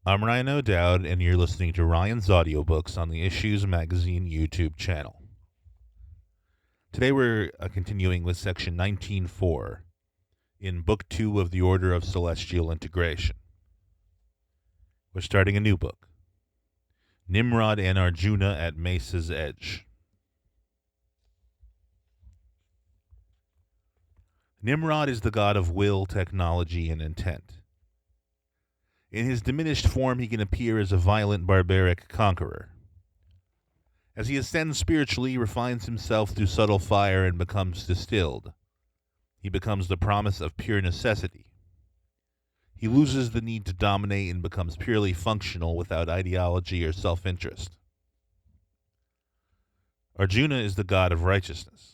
I'm Ryan O'Dowd, and you're listening to Ryan's Audiobooks on the Issues Magazine YouTube channel. Today we're continuing with Section 19.4 in Book 2 of the Order of Celestial Integration. We're starting a new book, NIMROD and ARJUNA at MESA'S Edge. NIMROD is the god of will, technology, and intent. In his diminished form, he can appear as a violent, barbaric conqueror. As he ascends spiritually, he refines himself through subtle fire and becomes distilled. He becomes the promise of pure necessity. He loses the need to dominate and becomes purely functional without ideology or self-interest. Arjuna is the god of righteousness.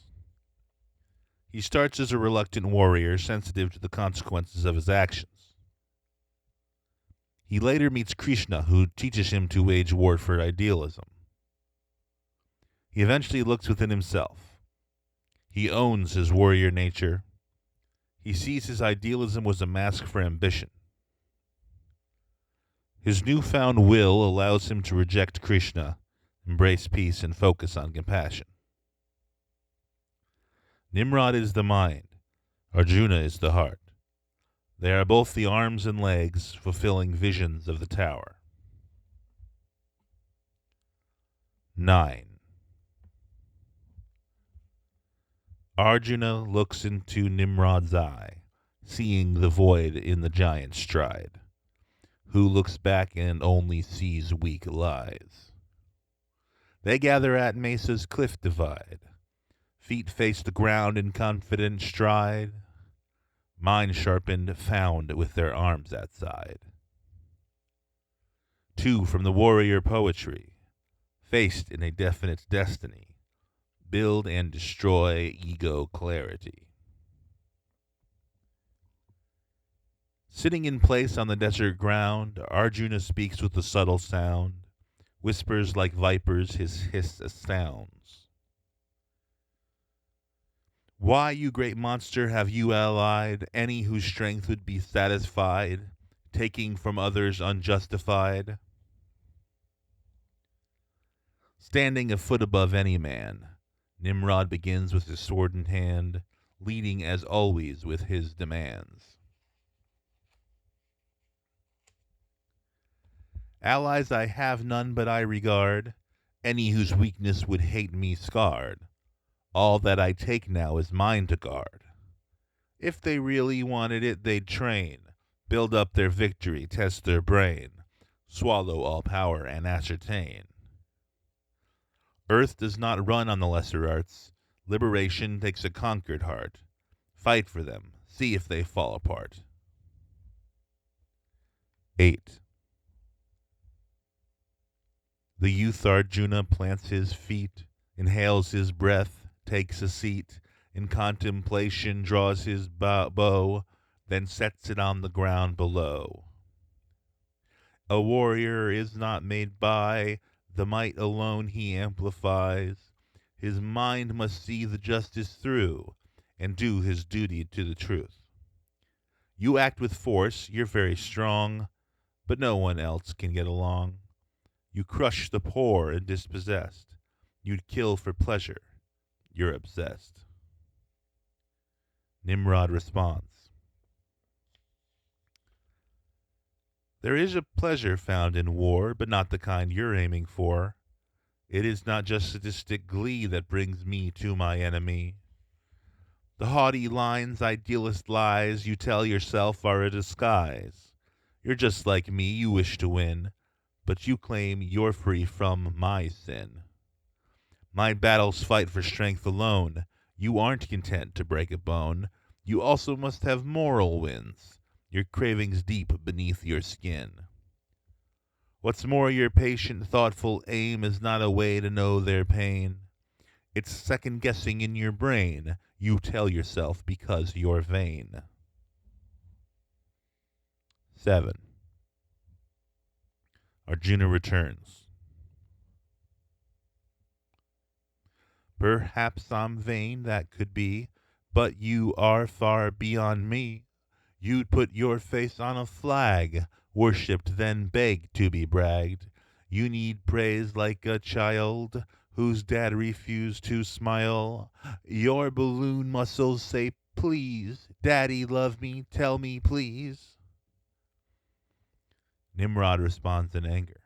He starts as a reluctant warrior, sensitive to the consequences of his actions. He later meets Krishna, who teaches him to wage war for idealism. He eventually looks within himself. He owns his warrior nature. He sees his idealism was a mask for ambition. His newfound will allows him to reject Krishna, embrace peace, and focus on compassion. Nimrod is the mind. Arjuna is the heart. They are both the arms and legs fulfilling visions of the tower. 9. Arjuna looks into Nimrod's eye, seeing the void in the giant's stride, who looks back and only sees weak lies. They gather at Mesa's cliff divide. Feet face the ground in confident stride. Mind sharpened, found with their arms at side. 2 from the warrior poetry, faced in a definite destiny, build and destroy ego clarity. Sitting in place on the desert ground, Arjuna speaks with a subtle sound, whispers like vipers, his hiss astounds. Why, you great monster, have you allied any whose strength would be satisfied, taking from others unjustified? Standing a foot above any man, Nimrod begins with his sword in hand, leading as always with his demands. Allies I have none, but I regard any whose weakness would hate me scarred. All that I take now is mine to guard. If they really wanted it, they'd train, build up their victory, test their brain, swallow all power and ascertain. Earth does not run on the lesser arts. Liberation takes a conquered heart. Fight for them, see if they fall apart. 8. The youth Arjuna plants his feet, inhales his breath, takes a seat, in contemplation draws his bow, then sets it on the ground below. A warrior is not made by the might alone he amplifies. His mind must see the justice through, and do his duty to the truth. You act with force, you're very strong, but no one else can get along. You crush the poor and dispossessed. You'd kill for pleasure. You're obsessed. Nimrod responds. There is a pleasure found in war, but not the kind you're aiming for. It is not just sadistic glee that brings me to my enemy. The haughty lines, idealist lies you tell yourself are a disguise. You're just like me, you wish to win, but you claim you're free from my sin. My battles fight for strength alone. You aren't content to break a bone. You also must have moral wins, your cravings deep beneath your skin. What's more, your patient, thoughtful aim is not a way to know their pain. It's second-guessing in your brain. You tell yourself because you're vain. 7. Arjuna returns. Perhaps I'm vain, that could be, but you are far beyond me. You'd put your face on a flag, worshipped then begged to be bragged. You need praise like a child whose dad refused to smile. Your balloon muscles say, please, daddy love me, tell me please. Nimrod responds in anger.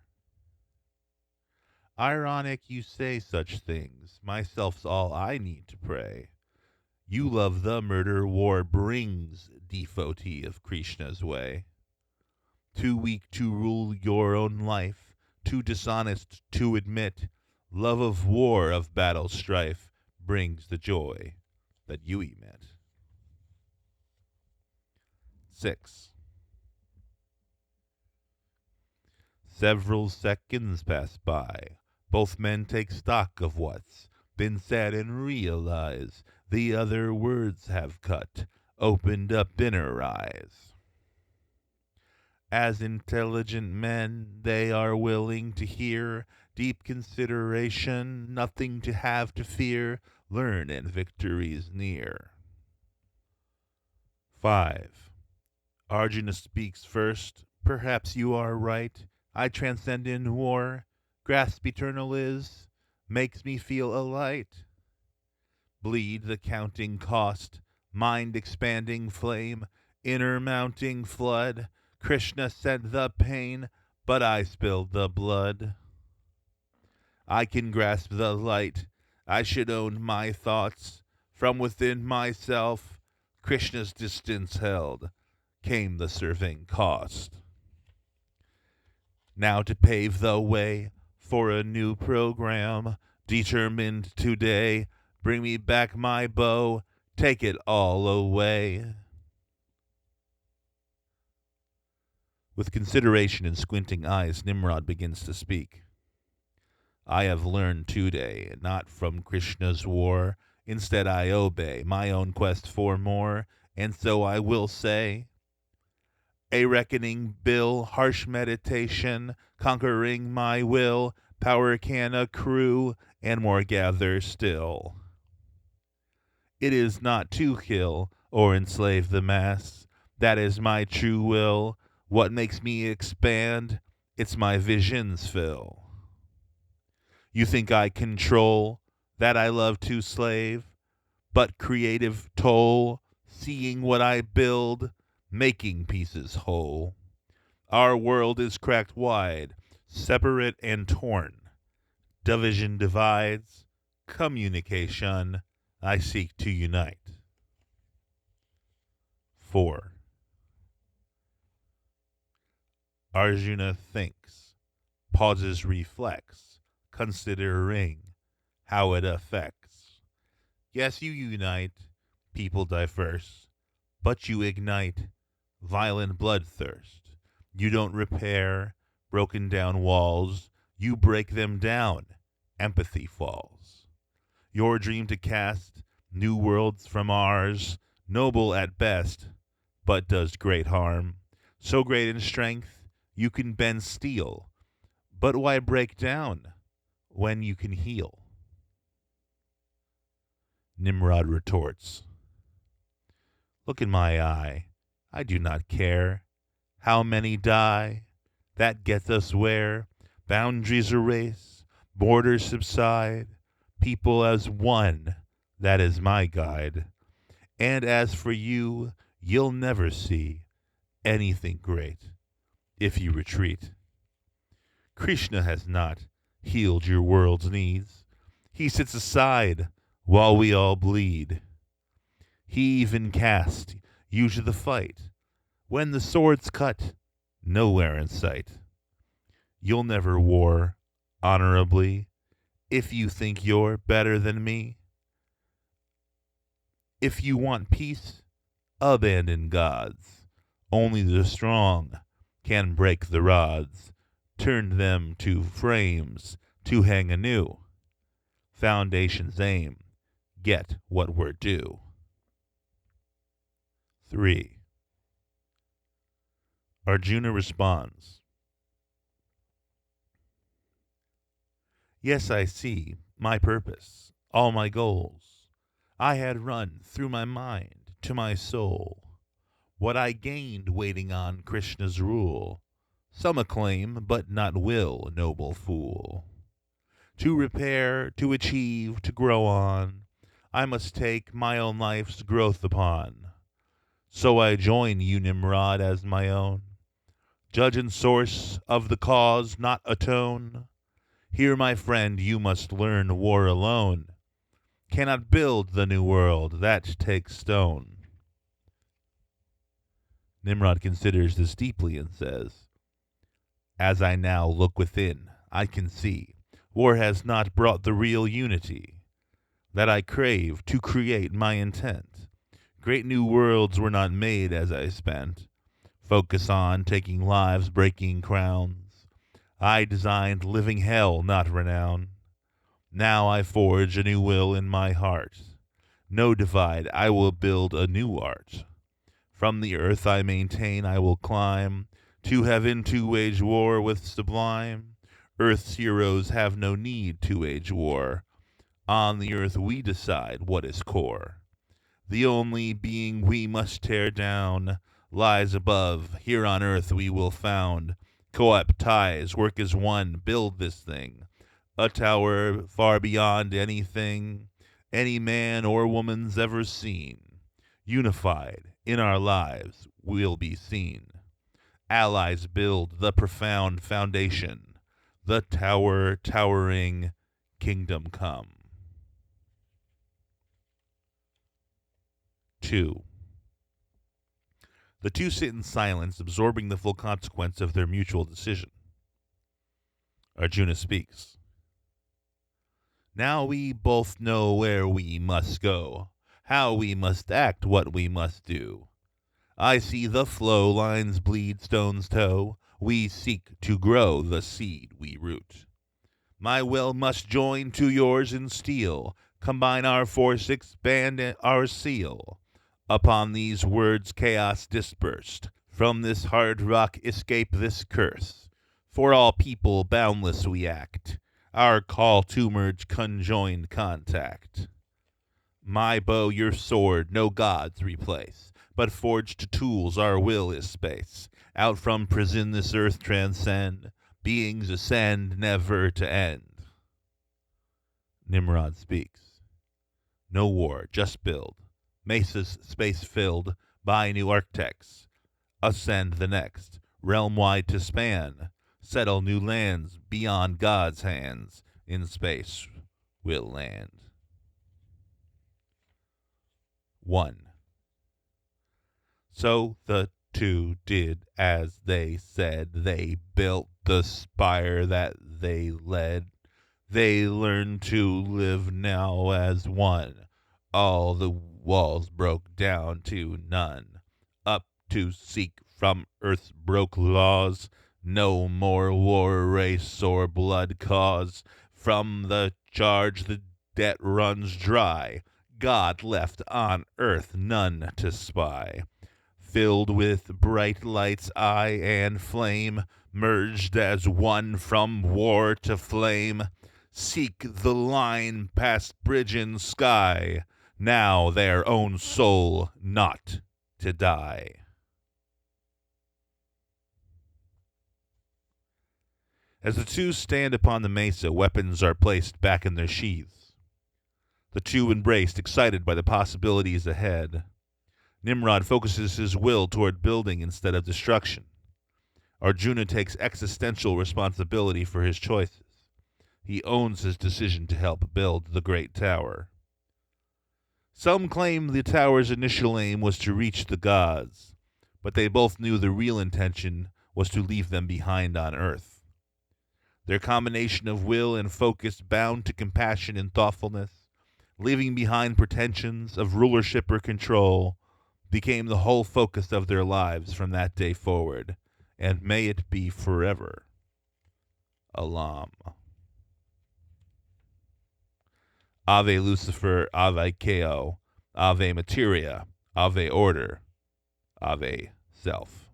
Ironic you say such things, myself's all I need to pray. You love the murder war brings, devotee of Krishna's way. Too weak to rule your own life, too dishonest to admit, love of war, of battle strife, brings the joy that you emit. 6. Several seconds pass by. Both men take stock of what's been said and realize the other words have cut, opened up inner eyes. As intelligent men, they are willing to hear deep consideration, nothing to have to fear, learn and victory's near. 5. Arjuna speaks first. Perhaps you are right. I transcend in war. Grasp eternal is, makes me feel a light. Bleed the counting cost, mind expanding flame, inner mounting flood. Krishna sent the pain, but I spilled the blood. I can grasp the light. I should own my thoughts. From within myself, Krishna's distance held, came the serving cost. Now to pave the way for a new program, determined today, bring me back my bow, take it all away. With consideration and squinting eyes, Nimrod begins to speak. I have learned today, not from Krishna's war, instead I obey my own quest for more, and so I will say, a reckoning bill, harsh meditation, conquering my will, power can accrue, and more gather still. It is not to kill or enslave the mass, that is my true will. What makes me expand, it's my visions fill. You think I control, that I love to slave, but creative toll, seeing what I build, making pieces whole. Our world is cracked wide, separate and torn. Division divides, communication, I seek to unite. 4. Arjuna thinks, pauses, reflects, considering how it affects. Yes, you unite, people diverse, but you ignite violent bloodthirst. You don't repair broken down walls, you break them down, empathy falls. Your dream to cast new worlds from ours, noble at best, but does great harm. So great in strength, you can bend steel, but why break down when you can heal? Nimrod retorts, look in my eye, I do not care how many die, that gets us where boundaries erase, borders subside, people as one, that is my guide. And as for you, you'll never see anything great if you retreat. Krishna has not healed your world's needs. He sits aside while we all bleed. He even cast you to the fight. When the sword's cut, nowhere in sight. You'll never war honorably if you think you're better than me. If you want peace, abandon gods. Only the strong can break the rods, turn them to frames to hang anew. Foundation's aim, get what we're due. 3. Arjuna responds, yes, I see my purpose, all my goals. I had run through my mind to my soul. What I gained waiting on Krishna's rule, some acclaim, but not will, noble fool. To repair, to achieve, to grow on, I must take my own life's growth upon. So I join you, Nimrod, as my own, judge and source of the cause, not atone. Here, my friend, you must learn war alone cannot build the new world, that takes stone. Nimrod considers this deeply and says, As I now look within, I can see war has not brought the real unity that I crave to create my intent. Great new worlds were not made as I spent. Focus on taking lives, breaking crowns. I designed living hell, not renown. Now I forge a new will in my heart. No divide, I will build a new art. From the earth I maintain, I will climb to heaven to wage war with sublime. Earth's heroes have no need to wage war. On the earth we decide what is core. The only being we must tear down lies above. Here on earth we will found co-op ties, work as one, build this thing. A tower far beyond anything any man or woman's ever seen. Unified in our lives we'll be seen. Allies build the profound foundation. The tower towering kingdom come. 2. The two sit in silence, absorbing the full consequence of their mutual decision. Arjuna speaks. Now we both know where we must go, how we must act, what we must do. I see the flow, lines bleed, stones toe. We seek to grow the seed we root. My will must join to yours in steel, combine our force, expand our seal. Upon these words chaos dispersed. From this hard rock escape this curse. For all people boundless we act. Our call to merge conjoined contact. My bow, your sword, no gods replace, but forged tools our will is space. Out from prison this earth transcend, beings ascend never to end. Nimrod speaks. No war, just build. MESA'S space filled by new architects. Ascend the next, realm-wide to span. Settle new lands beyond God's hands. In space we'll land. 1. So the two did as they said. They built the spire that they led. They learned to live now as one. All the walls broke down to none. Up to seek from earth's broke laws. No more war, race, or blood cause. From the charge the debt runs dry. God left on earth none to spy. Filled with bright light's eye and flame, merged as one from war to flame. Seek the line past bridge and sky. Now their own soul not to die. As the two stand upon the mesa, weapons are placed back in their sheaths. The two embraced, excited by the possibilities ahead. Nimrod focuses his will toward building instead of destruction. Arjuna takes existential responsibility for his choices. He owns his decision to help build the great tower. Some claim the tower's initial aim was to reach the gods, but they both knew the real intention was to leave them behind on earth. Their combination of will and focus bound to compassion and thoughtfulness, leaving behind pretensions of rulership or control, became the whole focus of their lives from that day forward, and may it be forever. Alam. Ave Lucifer, Ave CHAO, Ave Materia, Ave Order, Ave Self.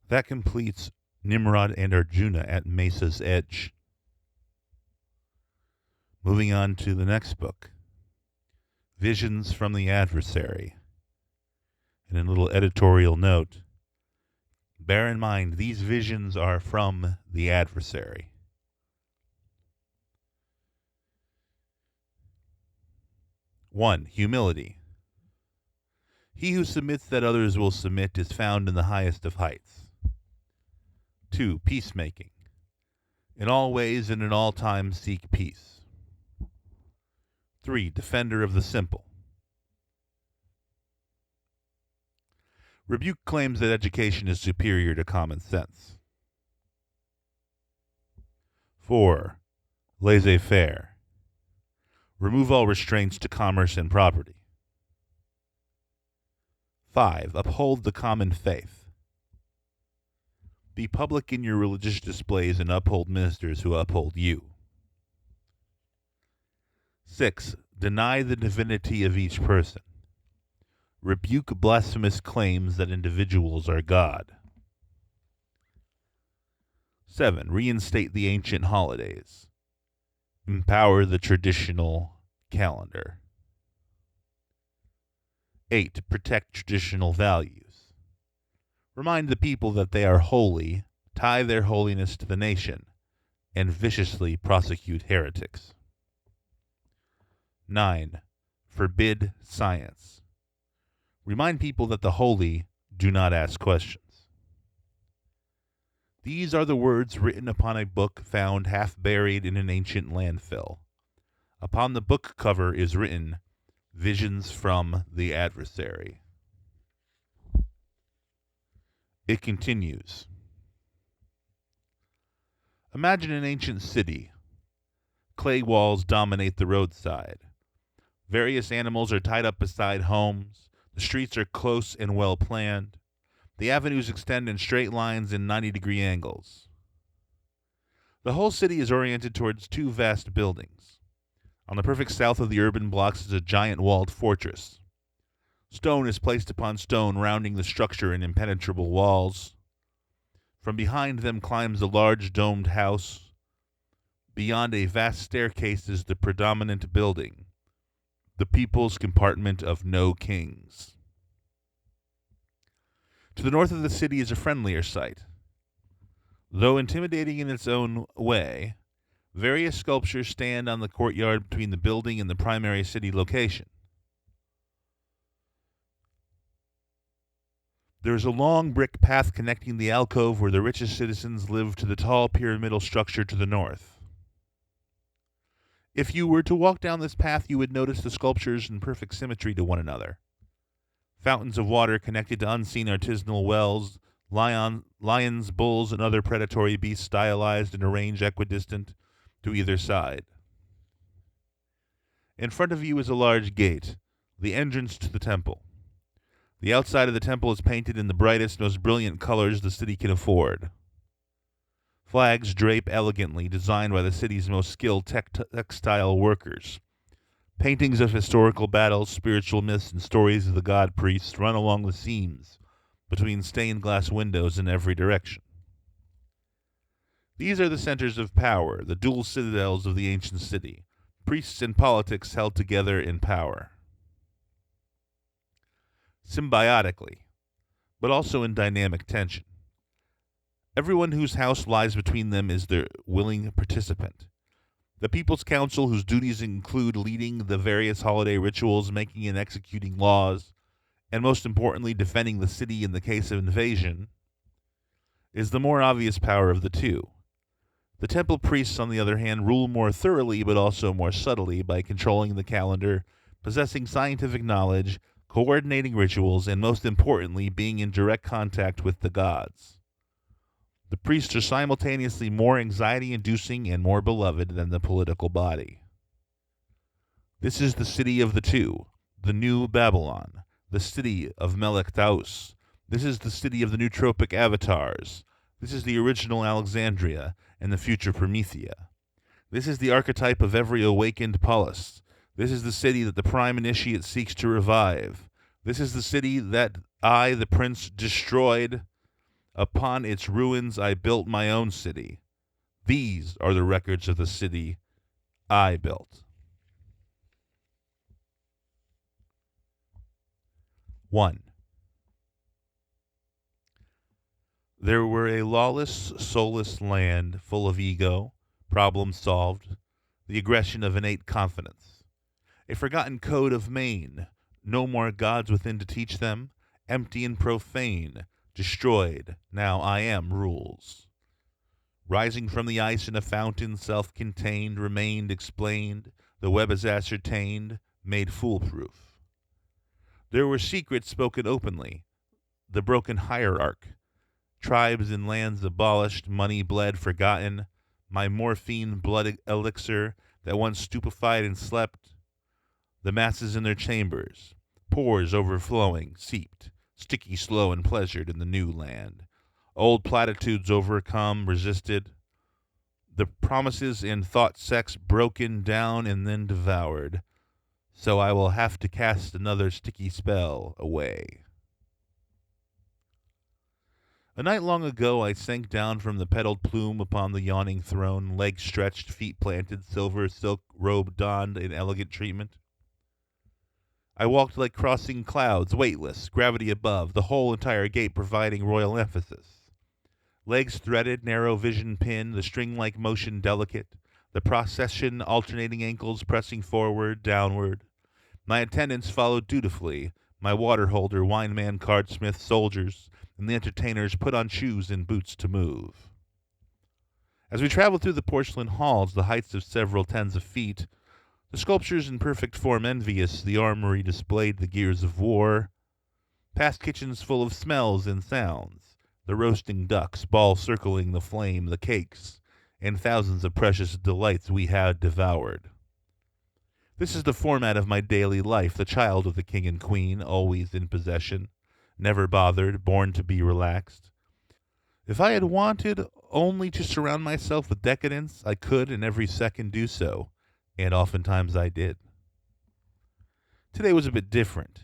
That completes Nimrod and Arjuna at Mesa's Edge. Moving on to the next book, Visions from the Adversary. And a little editorial note, bear in mind these visions are from the adversary. One, humility. He who submits that others will submit is found in the highest of heights. 2, peacemaking. In all ways and in all times seek peace. 3, defender of the simple. Rebuke claims that education is superior to common sense. 4, laissez-faire. Remove all restraints to commerce and property. 5, uphold the common faith. Be public in your religious displays and uphold ministers who uphold you. 6, deny the divinity of each person. Rebuke blasphemous claims that individuals are God. 7, reinstate the ancient holidays. Empower the traditional calendar. 8, protect traditional values. Remind the people that they are holy, tie their holiness to the nation, and viciously prosecute heretics. 9, forbid science. Remind people that the holy do not ask questions. These are the words written upon a book found half buried in an ancient landfill. Upon the book cover is written, Visions from the Adversary. It continues. Imagine an ancient city. Clay walls dominate the roadside. Various animals are tied up beside homes. The streets are close and well planned. The avenues extend in straight lines and 90-degree angles. The whole city is oriented towards 2 vast buildings. On the perfect south of the urban blocks is a giant walled fortress. Stone is placed upon stone, rounding the structure in impenetrable walls. From behind them climbs a large domed house. Beyond a vast staircase is the predominant building, the people's compartment of no kings. To the north of the city is a friendlier sight. Though intimidating in its own way, various sculptures stand on the courtyard between the building and the primary city location. There is a long brick path connecting the alcove where the richest citizens live to the tall pyramidal structure to the north. If you were to walk down this path, you would notice the sculptures in perfect symmetry to one another. Fountains of water connected to unseen artisanal wells, lions, bulls, and other predatory beasts stylized and arranged equidistant to either side. In front of you is a large gate, the entrance to the temple. The outside of the temple is painted in the brightest, most brilliant colors the city can afford. Flags drape elegantly, designed by the city's most skilled textile workers. Paintings of historical battles, spiritual myths, and stories of the god priests run along the seams between stained glass windows in every direction. These are the centers of power, the dual citadels of the ancient city, priests and politics held together in power. Symbiotically, but also in dynamic tension. Everyone whose house lies between them is their willing participant. The People's Council, whose duties include leading the various holiday rituals, making and executing laws, and most importantly, defending the city in the case of invasion, is the more obvious power of the two. The temple priests, on the other hand, rule more thoroughly but also more subtly by controlling the calendar, possessing scientific knowledge, coordinating rituals, and most importantly, being in direct contact with the gods. The priests are simultaneously more anxiety-inducing and more beloved than the political body. This is the city of the two, the new Babylon, the city of Melech Taus. This is the city of the nootropic avatars. This is the original Alexandria and the future Promethea. This is the archetype of every awakened polis. This is the city that the prime initiate seeks to revive. This is the city that I, the prince, destroyed. Upon its ruins I built my own city. These are the records of the city I built. 1. There were a lawless, soulless land full of ego, problems solved, the aggression of innate confidence. A forgotten code of Maine, no more gods within to teach them, empty and profane, destroyed, now I am rules. Rising from the ice in a fountain self-contained, remained explained, the web is ascertained, made foolproof. There were secrets spoken openly, the broken hierarch, tribes and lands abolished, money bled, forgotten, my morphine blood elixir that once stupefied and slept, the masses in their chambers, pores overflowing, seeped, sticky, slow, and pleasured in the new land. Old platitudes overcome, resisted, the promises in thought sex broken down and then devoured. So I will have to cast another sticky spell away. A night long ago I sank down from the petaled plume upon the yawning throne, legs stretched, feet planted, silver silk robe donned in elegant treatment. I walked like crossing clouds, weightless, gravity above, the whole entire gate providing royal emphasis. Legs threaded, narrow vision pinned, the string-like motion delicate, the procession alternating ankles pressing forward, downward. My attendants followed dutifully, my water holder, wine man, cardsmith, soldiers, and the entertainers put on shoes and boots to move. As we traveled through the porcelain halls, the heights of several tens of feet, the sculptures in perfect form envious, the armory displayed the gears of war, past kitchens full of smells and sounds, the roasting ducks, ball circling the flame, the cakes, and thousands of precious delights we had devoured. This is the format of my daily life, the child of the king and queen, always in possession, never bothered, born to be relaxed. If I had wanted only to surround myself with decadence, I could in every second do so, and oftentimes I did. Today was a bit different.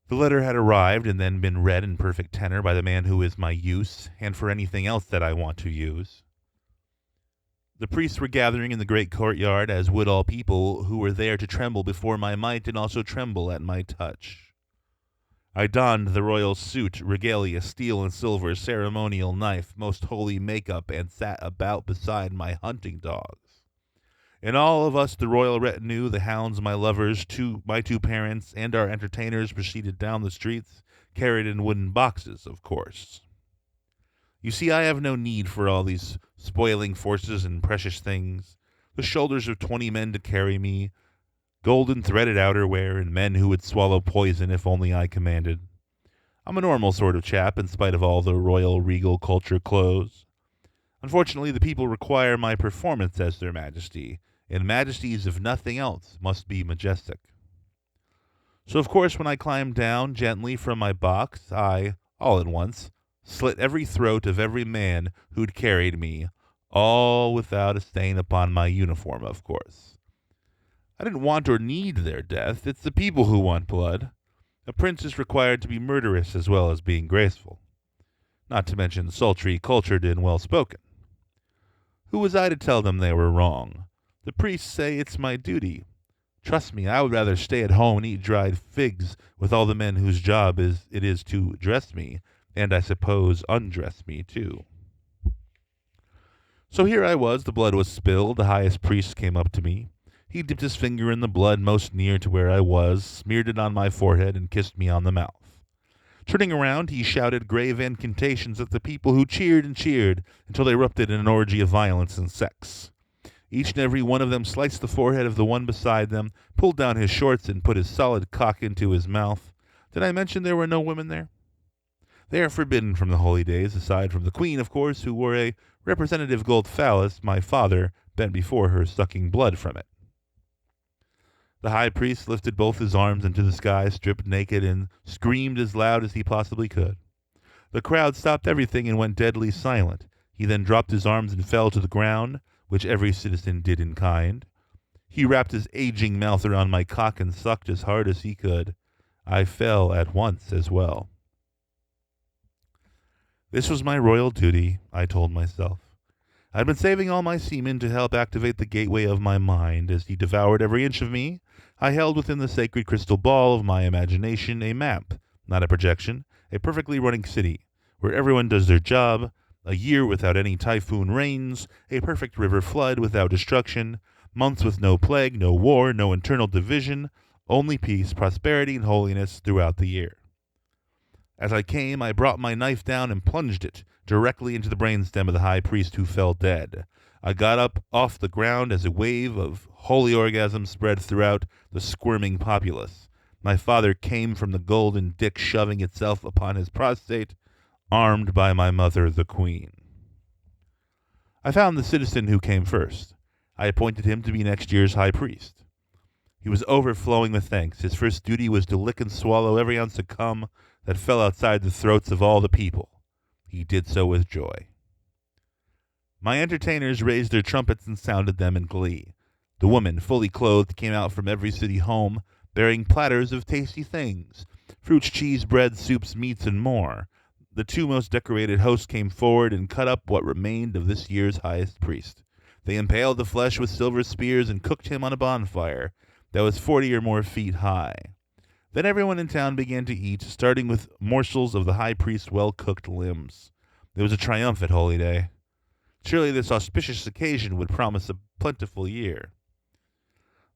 The letter had arrived and then been read in perfect tenor by the man who is my use, and for anything else that I want to use. The priests were gathering in the great courtyard, as would all people who were there to tremble before my might and also tremble at my touch. I donned the royal suit, regalia, steel and silver, ceremonial knife, most holy makeup, and sat about beside my hunting dogs. And all of us, the royal retinue, the hounds, my lovers, my two parents, and our entertainers proceeded down the streets, carried in wooden boxes, of course. You see, I have no need for all these spoiling forces and precious things, the shoulders of 20 men to carry me, golden threaded outerwear, and men who would swallow poison if only I commanded. I'm a normal sort of chap, in spite of all the royal regal culture clothes. Unfortunately, the people require my performance as their majesty, and majesties, if nothing else, must be majestic. So, of course, when I climbed down gently from my box, I, all at once, slit every throat of every man who'd carried me, all without a stain upon my uniform, of course. I didn't want or need their death. It's the people who want blood. A prince is required to be murderous as well as being graceful, not to mention sultry, cultured, and well-spoken. Who was I to tell them they were wrong? The priests say it's my duty. Trust me, I would rather stay at home and eat dried figs with all the men whose job it is to dress me, and I suppose undress me, too. So here I was, the blood was spilled, the highest priest came up to me. He dipped his finger in the blood most near to where I was, smeared it on my forehead, and kissed me on the mouth. Turning around, he shouted grave incantations at the people who cheered and cheered until they erupted in an orgy of violence and sex. Each and every one of them sliced the forehead of the one beside them, pulled down his shorts, and put his solid cock into his mouth. Did I mention there were no women there? They are forbidden from the holy days, aside from the queen, of course, who wore a representative gold phallus my father bent before her, sucking blood from it. The high priest lifted both his arms into the sky, stripped naked, and screamed as loud as he possibly could. The crowd stopped everything and went deadly silent. He then dropped his arms and fell to the ground, which every citizen did in kind. He wrapped his aging mouth around my cock and sucked as hard as he could. I fell at once as well. This was my royal duty, I told myself. I'd been saving all my semen to help activate the gateway of my mind. As he devoured every inch of me, I held within the sacred crystal ball of my imagination a map, not a projection, a perfectly running city, where everyone does their job, a year without any typhoon rains, a perfect river flood without destruction, months with no plague, no war, no internal division, only peace, prosperity, and holiness throughout the year. As I came, I brought my knife down and plunged it directly into the brainstem of the high priest who fell dead. I got up off the ground as a wave of holy orgasm spread throughout the squirming populace. My father came from the golden dick shoving itself upon his prostate, armed by my mother, the queen. I found the citizen who came first. I appointed him to be next year's high priest. He was overflowing with thanks. His first duty was to lick and swallow every ounce of cum that fell outside the throats of all the people. He did so with joy. My entertainers raised their trumpets and sounded them in glee. The women, fully clothed, came out from every city home, bearing platters of tasty things, fruits, cheese, bread, soups, meats, and more. The two most decorated hosts came forward and cut up what remained of this year's highest priest. They impaled the flesh with silver spears and cooked him on a bonfire that was 40 or more feet high. Then everyone in town began to eat, starting with morsels of the high priest's well-cooked limbs. It was a triumphant holy day. Surely this auspicious occasion would promise a plentiful year.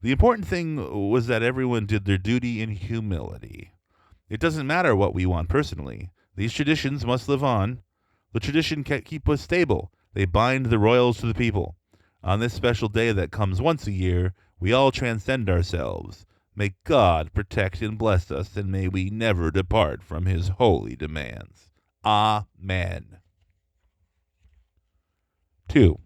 The important thing was that everyone did their duty in humility. It doesn't matter what we want personally. These traditions must live on. The tradition can keep us stable. They bind the royals to the people. On this special day that comes once a year, we all transcend ourselves. May God protect and bless us, and may we never depart from his holy demands. Amen. 2.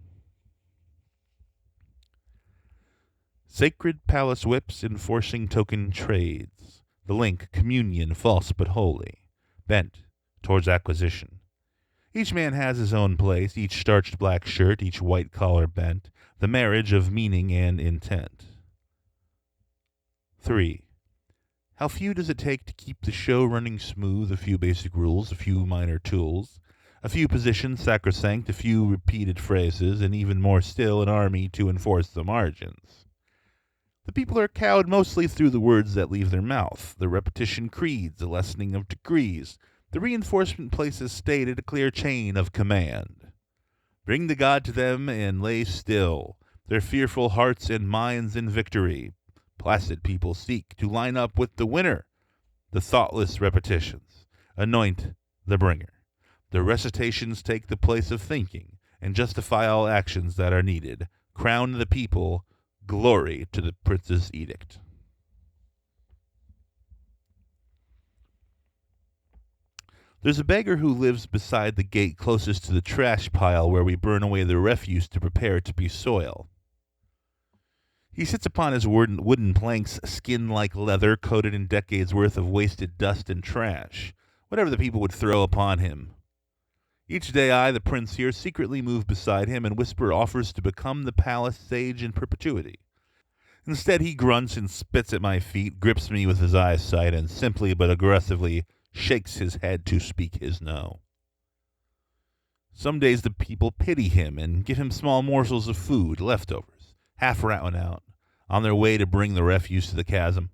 Sacred palace whips enforcing token trades. The link, communion, false but holy, bent towards acquisition. Each man has his own place, each starched black shirt, each white collar bent, the marriage of meaning and intent. 3. How few does it take to keep the show running smooth? A few basic rules, a few minor tools, a few positions sacrosanct, a few repeated phrases, and even more still, an army to enforce the margins. The people are cowed mostly through the words that leave their mouth, the repetition creeds, the lessening of degrees. The reinforcement places stated a clear chain of command. Bring the God to them and lay still, their fearful hearts and minds in victory. Placid people seek to line up with the winner. The thoughtless repetitions anoint the bringer. The recitations take the place of thinking and justify all actions that are needed. Crown the people, glory to the prince's edict. There's a beggar who lives beside the gate closest to the trash pile where we burn away the refuse to prepare it to be soil. He sits upon his wooden planks, skin like leather, coated in decades' worth of wasted dust and trash, whatever the people would throw upon him. Each day I, the prince here, secretly move beside him and whisper offers to become the palace sage in perpetuity. Instead, he grunts and spits at my feet, grips me with his eyesight, and simply but aggressively shakes his head to speak his no. Some days the people pity him and give him small morsels of food, leftovers, half rotten out, on their way to bring the refuse to the chasm.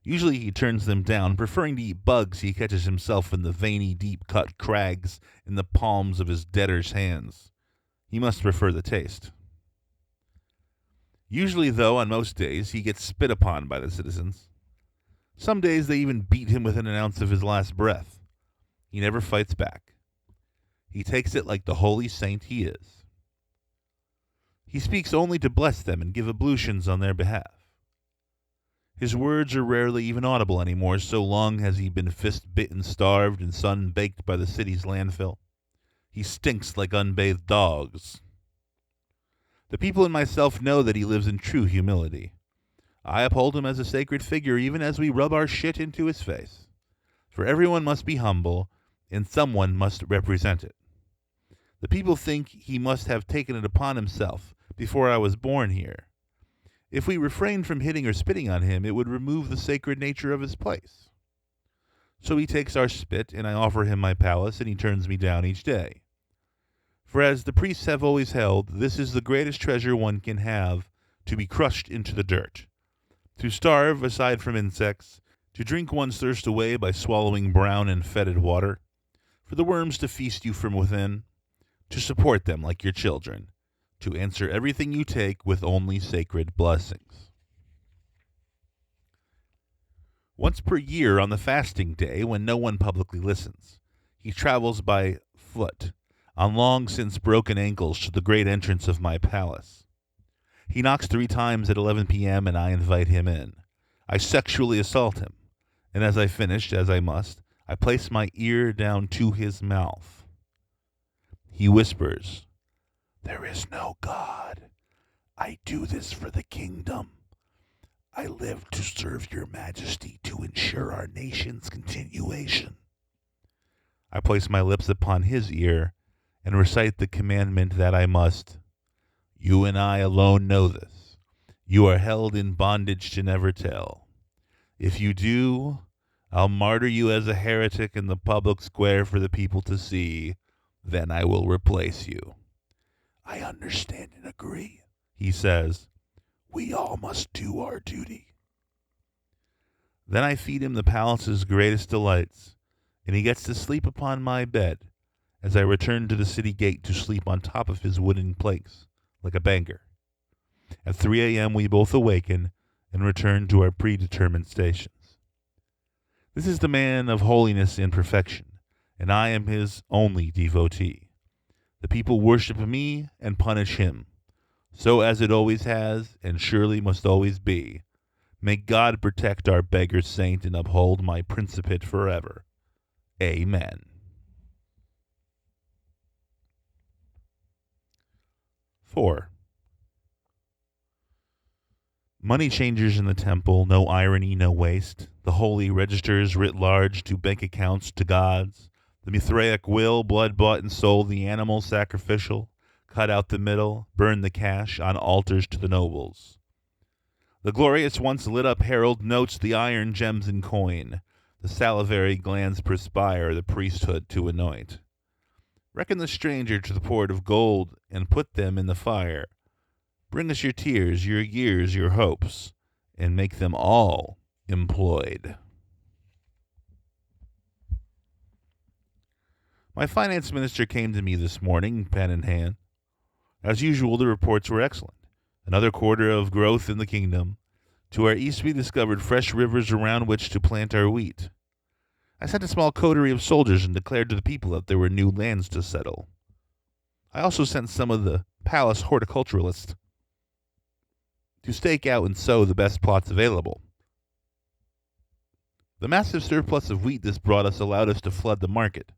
Usually he turns them down, preferring to eat bugs he catches himself in the veiny, deep-cut crags in the palms of his debtor's hands. He must prefer the taste. Usually, though, on most days, he gets spit upon by the citizens. Some days they even beat him within an ounce of his last breath. He never fights back. He takes it like the holy saint he is. He speaks only to bless them and give ablutions on their behalf. His words are rarely even audible anymore, so long has he been fist-bitten, starved, and sun-baked by the city's landfill. He stinks like unbathed dogs. The people and myself know that he lives in true humility. I uphold him as a sacred figure even as we rub our shit into his face. For everyone must be humble, and someone must represent it. The people think he must have taken it upon himself before I was born here. If we refrained from hitting or spitting on him, it would remove the sacred nature of his place. So he takes our spit, and I offer him my palace, and he turns me down each day. For as the priests have always held, this is the greatest treasure one can have, to be crushed into the dirt. To starve, aside from insects, to drink one's thirst away by swallowing brown and fetid water, for the worms to feast you from within, to support them like your children, to answer everything you take with only sacred blessings. Once per year on the fasting day, when no one publicly listens, he travels by foot, on long since broken ankles, to the great entrance of my palace. He knocks 3 times at 11 p.m., and I invite him in. I sexually assault him, and as I finish, as I must, I place my ear down to his mouth. He whispers, "There is no God. I do this for the kingdom. I live to serve your majesty to ensure our nation's continuation." I place my lips upon his ear and recite the commandment that I must. You and I alone know this. You are held in bondage to never tell. If you do, I'll martyr you as a heretic in the public square for the people to see. Then I will replace you. I understand and agree, he says. We all must do our duty. Then I feed him the palace's greatest delights, and he gets to sleep upon my bed as I return to the city gate to sleep on top of his wooden planks, like a banker. At 3 a.m. we both awaken and return to our predetermined stations. This is the man of holiness and perfection, and I am his only devotee. The people worship me and punish him, so as it always has and surely must always be. May God protect our beggar saint and uphold my principate forever. Amen. 4. Money changers in the temple, no irony, no waste. The holy registers writ large to bank accounts to gods. The Mithraic will, blood bought and sold, the animal sacrificial. Cut out the middle, burn the cash on altars to the nobles. The glorious once lit up herald notes the iron gems in coin. The salivary glands perspire the priesthood to anoint. Reckon the stranger to the port of gold and put them in the fire. Bring us your tears, your years, your hopes, and make them all employed. My finance minister came to me this morning, pen in hand. As usual, the reports were excellent. Another quarter of growth in the kingdom. To our east we discovered fresh rivers around which to plant our wheat. I sent a small coterie of soldiers and declared to the people that there were new lands to settle. I also sent some of the palace horticulturalists to stake out and sow the best plots available. The massive surplus of wheat this brought us allowed us to flood the market.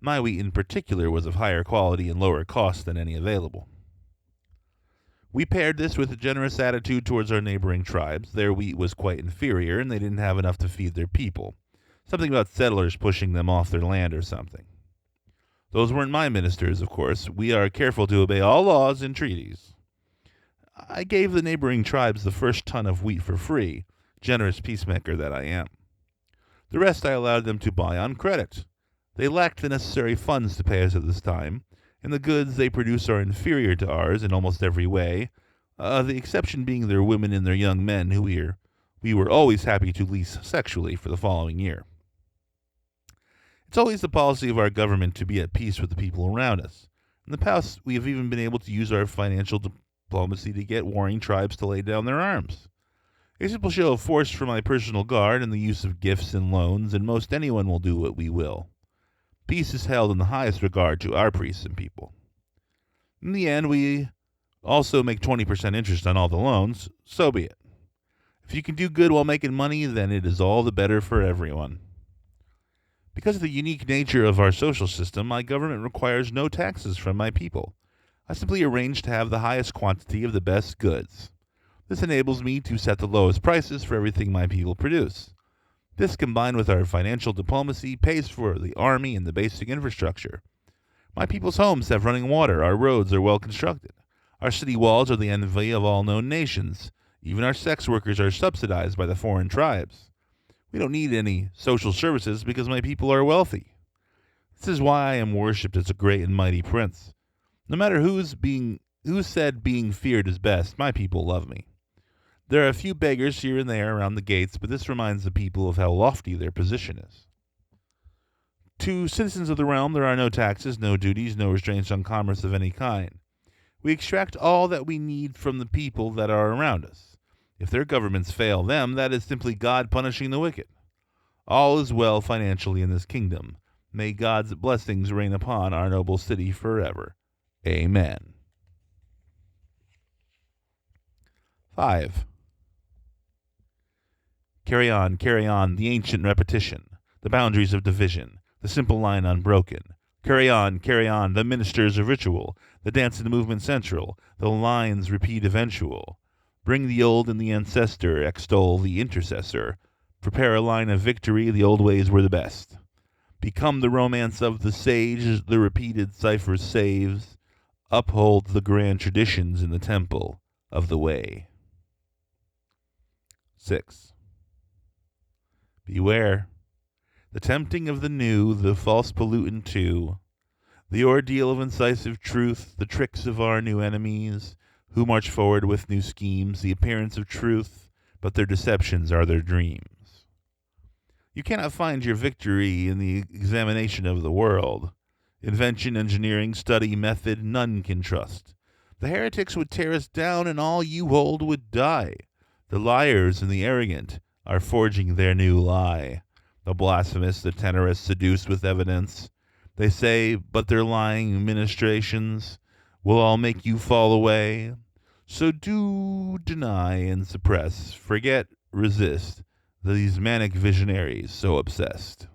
My wheat in particular was of higher quality and lower cost than any available. We paired this with a generous attitude towards our neighboring tribes. Their wheat was quite inferior, and they didn't have enough to feed their people. Something about settlers pushing them off their land or something. Those weren't my ministers, of course. We are careful to obey all laws and treaties. I gave the neighboring tribes the first ton of wheat for free, generous peacemaker that I am. The rest I allowed them to buy on credit. They lacked the necessary funds to pay us at this time, and the goods they produce are inferior to ours in almost every way, the exception being their women and their young men who we were always happy to lease sexually for the following year. It's always the policy of our government to be at peace with the people around us. In the past, we have even been able to use our financial diplomacy to get warring tribes to lay down their arms. A simple show of force from my personal guard and the use of gifts and loans, and most anyone will do what we will. Peace is held in the highest regard to our priests and people. In the end, we also make 20% interest on all the loans, so be it. If you can do good while making money, then it is all the better for everyone. Because of the unique nature of our social system, my government requires no taxes from my people. I simply arrange to have the highest quantity of the best goods. This enables me to set the lowest prices for everything my people produce. This, combined with our financial diplomacy, pays for the army and the basic infrastructure. My people's homes have running water, our roads are well constructed. Our city walls are the envy of all known nations. Even our sex workers are subsidized by the foreign tribes. We don't need any social services because my people are wealthy. This is why I am worshipped as a great and mighty prince. No matter who said being feared is best, my people love me. There are a few beggars here and there around the gates, but this reminds the people of how lofty their position is. To citizens of the realm, there are no taxes, no duties, no restraints on commerce of any kind. We extract all that we need from the people that are around us. If their governments fail them, that is simply God punishing the wicked. All is well financially in this kingdom. May God's blessings reign upon our noble city forever. Amen. 5. Carry on, the ancient repetition, the boundaries of division, the simple line unbroken. Carry on, the ministers of ritual, the dance and the movement central, the lines repeat eventual. Bring the old and the ancestor, extol the intercessor. Prepare a line of victory, the old ways were the best. Become the romance of the sage, the repeated cipher saves. Uphold the grand traditions in the temple of the way. 6. Beware. The tempting of the new, the false pollutant too, the ordeal of incisive truth, the tricks of our new enemies, who march forward with new schemes, the appearance of truth, but their deceptions are their dreams. You cannot find your victory in the examination of the world. Invention, engineering, study, method, none can trust. The heretics would tear us down, and all you hold would die. The liars and the arrogant are forging their new lie. The blasphemous, the tenorous, seduced with evidence. They say, but their lying ministrations will all make you fall away. So do deny and suppress, forget, resist, these manic visionaries so obsessed.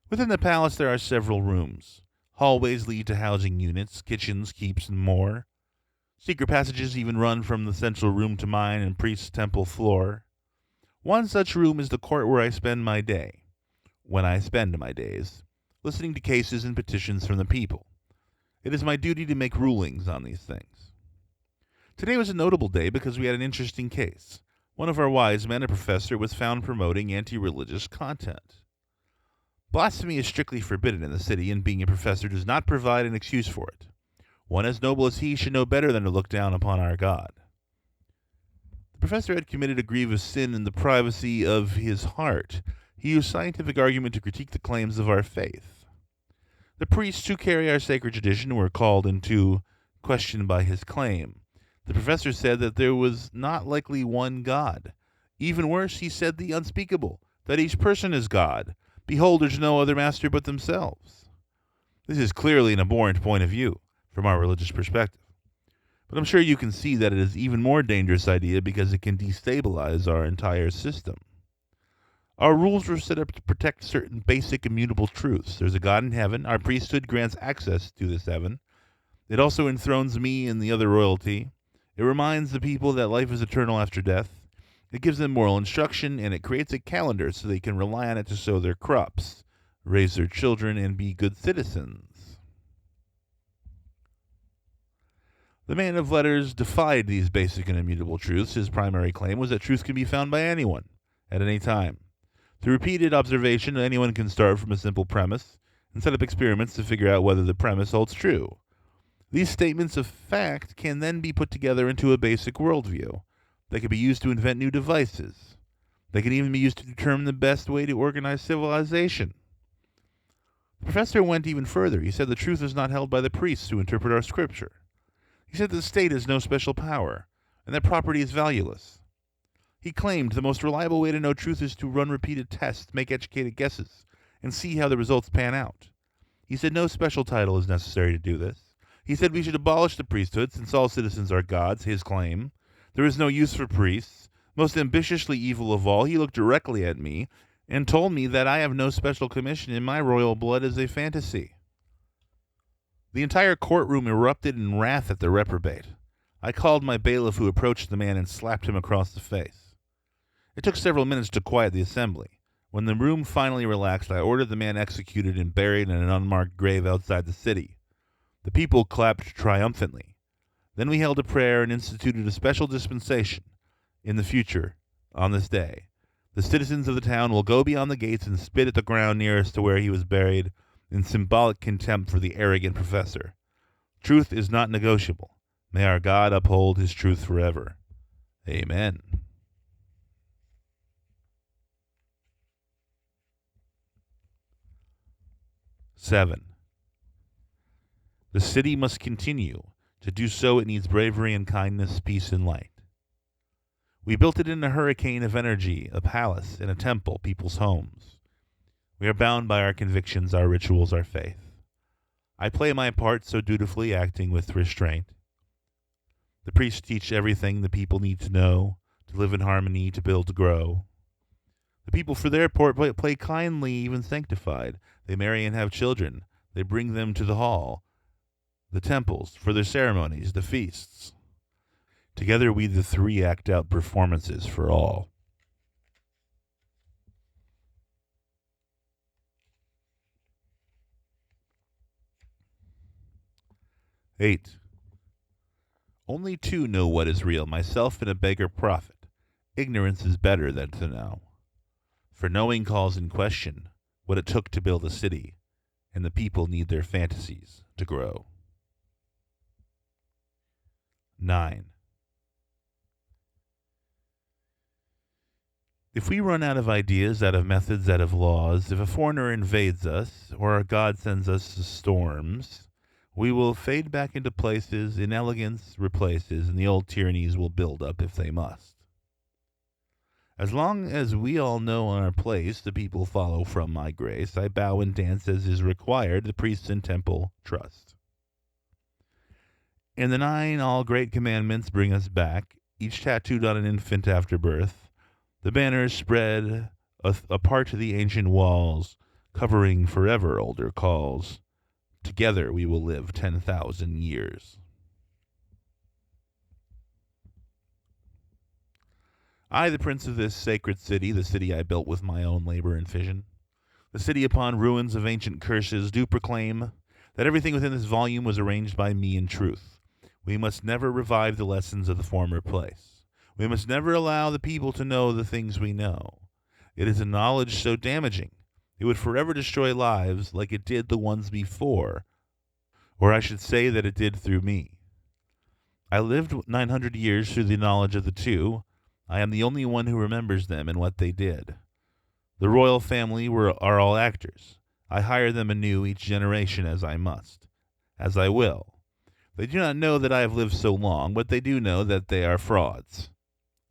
Within the palace there are several rooms. Hallways lead to housing units, kitchens, keeps, and more. Secret passages even run from the central room to mine and priest's temple floor. One such room is the court where I spend my day, when I spend my days, listening to cases and petitions from the people. It is my duty to make rulings on these things. Today was a notable day because we had an interesting case. One of our wise men, a professor, was found promoting anti-religious content. Blasphemy is strictly forbidden in the city, and being a professor does not provide an excuse for it. One as noble as he should know better than to look down upon our God. The professor had committed a grievous sin in the privacy of his heart. He used scientific argument to critique the claims of our faith. The priests who carry our sacred tradition were called into question by his claim. The professor said that there was not likely one God. Even worse, he said the unspeakable, that each person is God. Behold, there's no other master but themselves. This is clearly an abhorrent point of view from our religious perspective. But I'm sure you can see that it is an even more dangerous idea because it can destabilize our entire system. Our rules were set up to protect certain basic immutable truths. There's a God in heaven. Our priesthood grants access to this heaven. It also enthrones me and the other royalty. It reminds the people that life is eternal after death. It gives them moral instruction, and it creates a calendar so they can rely on it to sow their crops, raise their children, and be good citizens. The man of letters defied these basic and immutable truths. His primary claim was that truth can be found by anyone, at any time. Through repeated observation, anyone can start from a simple premise and set up experiments to figure out whether the premise holds true. These statements of fact can then be put together into a basic worldview. They can be used to invent new devices. They can even be used to determine the best way to organize civilization. The professor went even further. He said the truth is not held by the priests who interpret our scripture. He said the state has no special power, and that property is valueless. He claimed the most reliable way to know truth is to run repeated tests, make educated guesses, and see how the results pan out. He said no special title is necessary to do this. He said we should abolish the priesthood, since all citizens are gods, his claim. There is no use for priests. Most ambitiously evil of all, he looked directly at me and told me that I have no special commission and my royal blood is a fantasy. The entire courtroom erupted in wrath at the reprobate. I called my bailiff, who approached the man and slapped him across the face. It took several minutes to quiet the assembly. When the room finally relaxed, I ordered the man executed and buried in an unmarked grave outside the city. The people clapped triumphantly. Then we held a prayer and instituted a special dispensation. In the future, on this day, the citizens of the town will go beyond the gates and spit at the ground nearest to where he was buried, in symbolic contempt for the arrogant professor. Truth is not negotiable. May our God uphold his truth forever. Amen. Seven. The city must continue. To do so, it needs bravery and kindness, peace and light. We built it in a hurricane of energy, a palace and a temple, people's homes. We are bound by our convictions, our rituals, our faith. I play my part so dutifully, acting with restraint. The priests teach everything the people need to know, to live in harmony, to build, to grow. The people, for their part, play kindly, even sanctified. They marry and have children. They bring them to the hall, the temples, for their ceremonies, the feasts. Together we the three act out performances for all. Eight. Only two know what is real, myself and a beggar prophet. Ignorance is better than to know. For knowing calls in question what it took to build a city, and the people need their fantasies to grow. 9. If we run out of ideas, out of methods, out of laws, if a foreigner invades us, or our God sends us storms, we will fade back into places, inelegance replaces, and the old tyrannies will build up if they must. As long as we all know our place, the people follow from my grace. I bow and dance as is required, the priests and temple trust. And the 9 all great commandments bring us back, each tattooed on an infant after birth. The banners spread apart to the ancient walls, covering forever older calls. Together we will live 10,000 years. I, the prince of this sacred city, the city I built with my own labor and fission, the city upon ruins of ancient curses, do proclaim that everything within this volume was arranged by me in truth. We must never revive the lessons of the former place. We must never allow the people to know the things we know. It is a knowledge so damaging, it would forever destroy lives like it did the ones before, or I should say that it did through me. I lived 900 years through the knowledge of the two. I am the only one who remembers them and what they did. The royal family are all actors. I hire them anew each generation as I must, as I will. They do not know that I have lived so long, but they do know that they are frauds.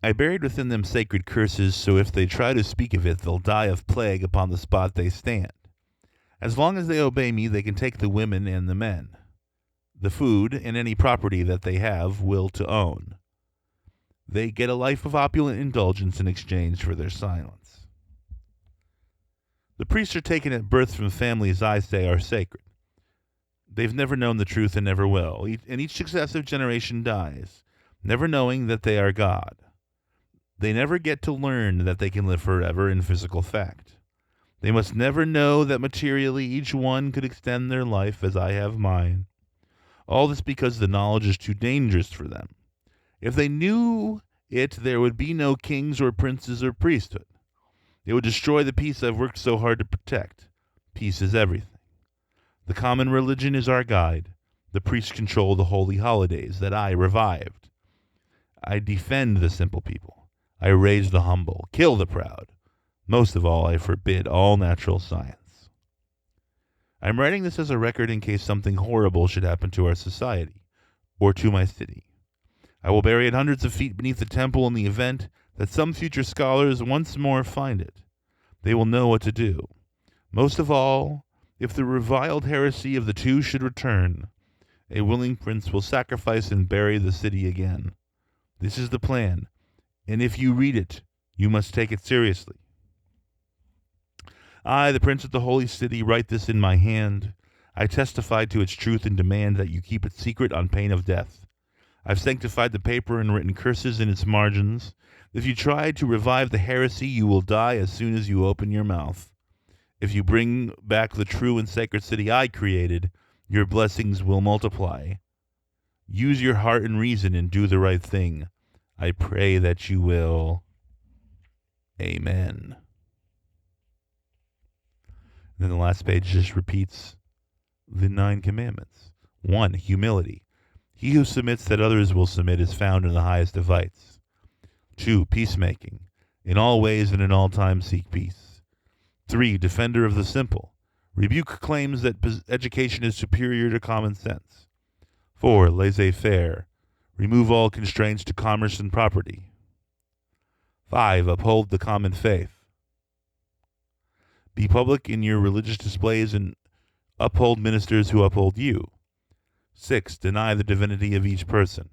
I buried within them sacred curses, so if they try to speak of it, they'll die of plague upon the spot they stand. As long as they obey me, they can take the women and the men, the food, and any property that they have will to own. They get a life of opulent indulgence in exchange for their silence. The priests are taken at birth from families I say are sacred. They've never known the truth and never will, and each successive generation dies, never knowing that they are God. They never get to learn that they can live forever in physical fact. They must never know that materially each one could extend their life as I have mine. All this because the knowledge is too dangerous for them. If they knew it, there would be no kings or princes or priesthood. It would destroy the peace I've worked so hard to protect. Peace is everything. The common religion is our guide. The priests control the holy holidays that I revived. I defend the simple people. I raise the humble, kill the proud. Most of all, I forbid all natural science. I'm writing this as a record in case something horrible should happen to our society, or to my city. I will bury it hundreds of feet beneath the temple in the event that some future scholars once more find it. They will know what to do. Most of all, if the reviled heresy of the two should return, a willing prince will sacrifice and bury the city again. This is the plan, and if you read it, you must take it seriously. I, the prince of the holy city, write this in my hand. I testify to its truth and demand that you keep it secret on pain of death. I've sanctified the paper and written curses in its margins. If you try to revive the heresy, you will die as soon as you open your mouth. If you bring back the true and sacred city I created, your blessings will multiply. Use your heart and reason and do the right thing. I pray that you will. Amen. Then the last page just repeats the 9 commandments. 1, humility. He who submits that others will submit is found in the highest of heights. 2. Peacemaking. In all ways and in all times seek peace. 3. Defender of the simple. Rebuke claims that education is superior to common sense. 4. Laissez-faire. Remove all constraints to commerce and property. 5. Uphold the common faith. Be public in your religious displays and uphold ministers who uphold you. 6. Deny the divinity of each person.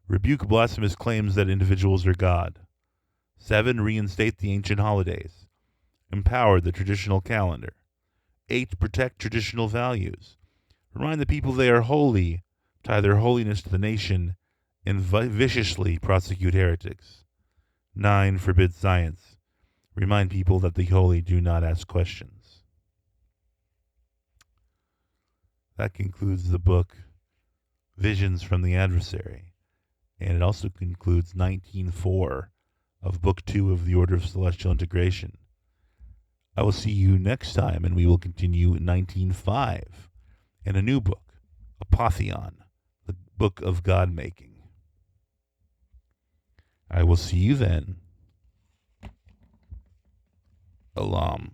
Rebuke blasphemous claims that individuals are God. 7. Reinstate the ancient holidays. Empower the traditional calendar. 8. Protect traditional values. Remind the people they are holy, tie their holiness to the nation, and viciously prosecute heretics. 9. Forbid science. Remind people that the holy do not ask questions. That concludes the book Visions from the Adversary, and it also concludes 19.4 of Book 2 of the Order of Celestial Integration. I will see you next time, and we will continue 19.5 and a new book, Apotheon, the Book of God-Making. I will see you then. Alam.